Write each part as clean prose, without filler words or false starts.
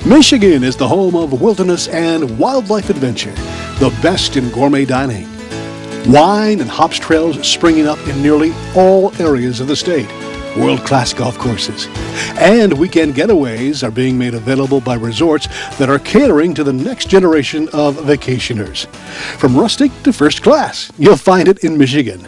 Michigan is the home of wilderness and wildlife adventure, the best in gourmet dining. Wine and hops trails springing up in nearly all areas of the state. World-class golf courses. And weekend getaways are being made available by resorts that are catering to the next generation of vacationers. From rustic to first class, you'll find it in Michigan.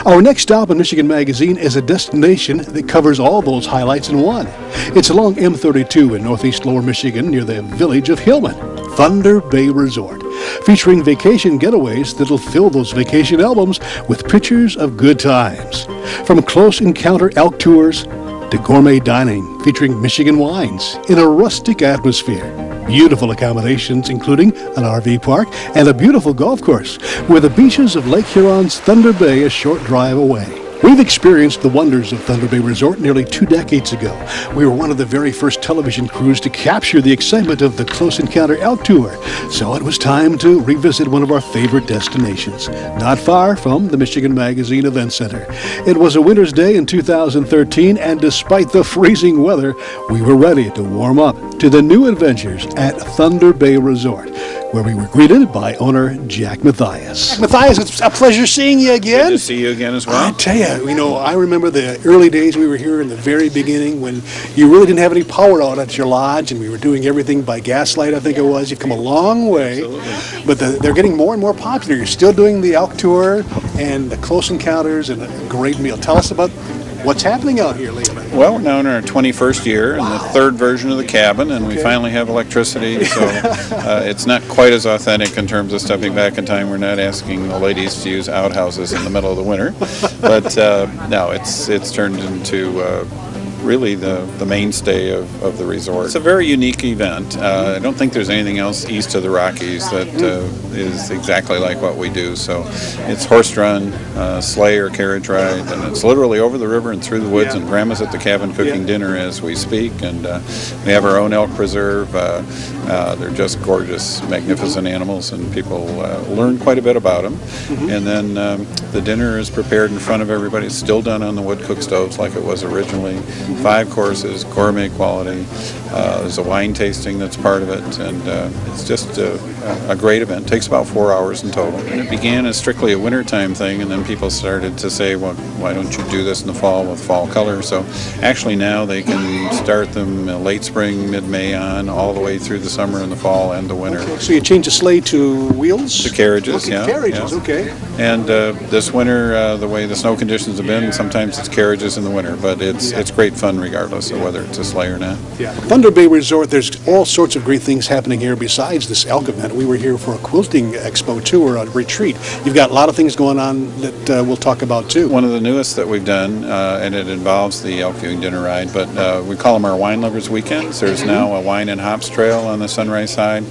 Our next stop in Michigan Magazine is a destination that covers all those highlights in one. It's along M32 in northeast Lower Michigan near the village of Hillman, Thunder Bay Resort, featuring vacation getaways that'll fill those vacation albums with pictures of good times. From close encounter elk tours to gourmet dining featuring Michigan wines in a rustic atmosphere. Beautiful accommodations, including an RV park and a beautiful golf course, with the beaches of Lake Huron's Thunder Bay a short drive away. We've experienced the wonders of Thunder Bay Resort nearly 2 decades ago. We were one of the very first television crews to capture the excitement of the Close Encounter Elk Tour, so it was time to revisit one of our favorite destinations, not far from the Michigan Magazine Event Center. It was a winter's day in 2013, and despite the freezing weather, we were ready to warm up to the new adventures at Thunder Bay Resort, where we were greeted by owner Jack Mathias. Jack Mathias, it's a pleasure seeing you again. Good to see you again as well. I tell you, I remember the early days we were here in the very beginning when you really didn't have any power out at your lodge and we were doing everything by gaslight, I think it was. You've come a long way. Absolutely. But they're getting more and more popular. You're still doing the elk tour and the close encounters and a great meal. Tell us about what's happening out here lately. Well, we're now in our 21st year and the third version of the cabin, and we finally have electricity, so it's not quite as authentic in terms of stepping back in time. We're not asking the ladies to use outhouses in the middle of the winter, but no, it's turned into really the mainstay of the resort. It's a very unique event. I don't think there's anything else east of the Rockies that is exactly like what we do. So it's horse-drawn, sleigh or carriage ride, and it's literally over the river and through the woods, and Grandma's at the cabin cooking dinner as we speak, and we have our own elk preserve. They're just gorgeous, magnificent animals, and people learn quite a bit about them. And then the dinner is prepared in front of everybody. It's still done on the wood cook stoves like it was originally. 5 courses, gourmet quality. There's a wine tasting that's part of it, and it's just a great event. It takes about 4 hours in total. And it began as strictly a wintertime thing, and then people started to say, well, why don't you do this in the fall with fall color? So actually now they can start them late spring, mid-May on, all the way through the summer and the fall and the winter. Okay, so you change the sleigh to wheels? To carriages, okay, yeah. Carriages, yeah. Okay. And this winter, the way the snow conditions have been, sometimes it's carriages in the winter, but it's great fun regardless of whether it's a sleigh or not. Yeah. Thunder Bay Resort, there's all sorts of great things happening here besides this elk event. We were here for a quilting expo tour, a retreat. You've got a lot of things going on that we'll talk about too. One of the newest that we've done, and it involves the elk viewing dinner ride, but we call them our wine lovers weekends. There's now a wine and hops trail on the Sunrise side,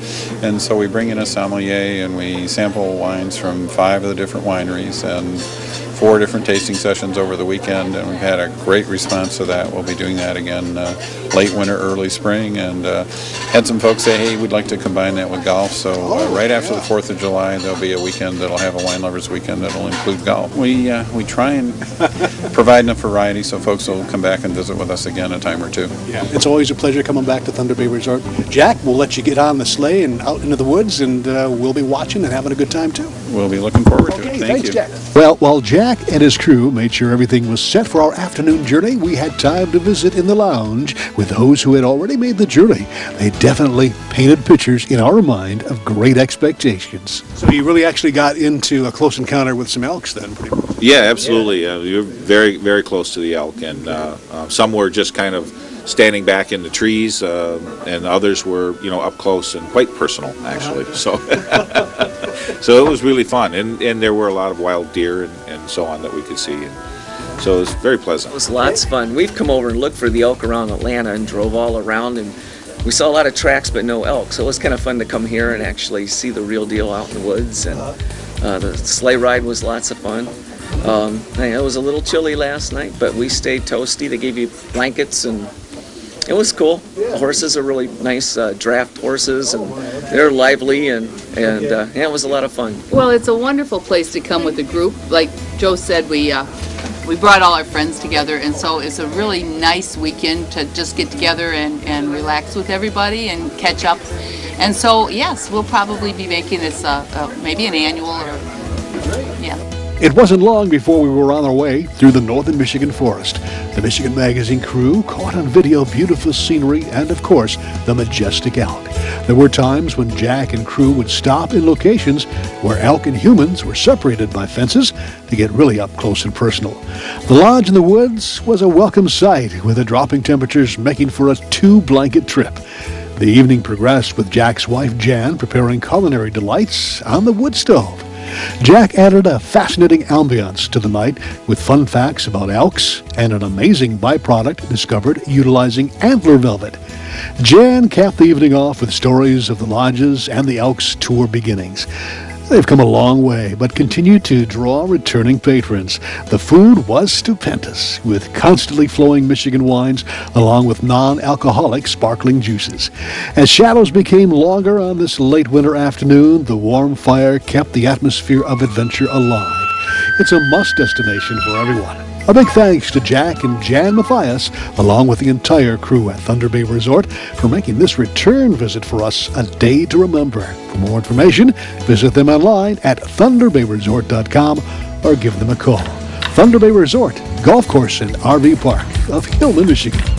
and so we bring in a sommelier and we sample wines from 5 of the different wineries and 4 different tasting sessions over the weekend, and we've had a great response to that. We'll be doing that again late winter, early spring, and had some folks say, hey, we'd like to combine that with golf. So right after the 4th of July, there'll be a weekend that'll have a wine lovers weekend that'll include golf. We try and provide enough variety so folks will come back and visit with us again a time or two. Yeah, it's always a pleasure coming back to Thunder Bay Resort. Jack, we'll let you get on the sleigh and out into the woods, and we'll be watching and having a good time too. We'll be looking forward to it. Thank you. Jack. Well, while Jack and his crew made sure everything was set for our afternoon journey, we had time to visit in the lounge with those who had already made the journey. They definitely painted pictures in our mind of great expectations. So you really actually got into a close encounter with some elks then, pretty much. Yeah, absolutely. We were very, very close to the elk, and some were just kind of standing back in the trees, and others were, up close and quite personal, actually. So, so it was really fun, and there were a lot of wild deer and so on that we could see. And so it was very pleasant. It was lots of fun. We've come over and looked for the elk around Atlanta and drove all around, and we saw a lot of tracks but no elk. So it was kind of fun to come here and actually see the real deal out in the woods. And the sleigh ride was lots of fun. It was a little chilly last night, but we stayed toasty. They gave you blankets, and it was cool. The horses are really nice draft horses, and they're lively, and it was a lot of fun. Well, it's a wonderful place to come with a group. Like Joe said, we we brought all our friends together, and so it's a really nice weekend to just get together and relax with everybody and catch up. And so, yes, we'll probably be making this maybe an annual or, yeah. It wasn't long before we were on our way through the northern Michigan forest. The Michigan Magazine crew caught on video beautiful scenery and, of course, the majestic elk. There were times when Jack and crew would stop in locations where elk and humans were separated by fences to get really up close and personal. The lodge in the woods was a welcome sight, with the dropping temperatures making for a 2-blanket trip. The evening progressed with Jack's wife Jan preparing culinary delights on the wood stove. Jack added a fascinating ambiance to the night with fun facts about elks and an amazing byproduct discovered utilizing antler velvet. Jan capped the evening off with stories of the lodges and the elks' tour beginnings. They've come a long way, but continue to draw returning patrons. The food was stupendous, with constantly flowing Michigan wines along with non-alcoholic sparkling juices. As shadows became longer on this late winter afternoon, the warm fire kept the atmosphere of adventure alive. It's a must destination for everyone. A big thanks to Jack and Jan Mathias, along with the entire crew at Thunder Bay Resort, for making this return visit for us a day to remember. For more information, visit them online at thunderbayresort.com or give them a call. Thunder Bay Resort, Golf Course and RV Park of Hillman, Michigan.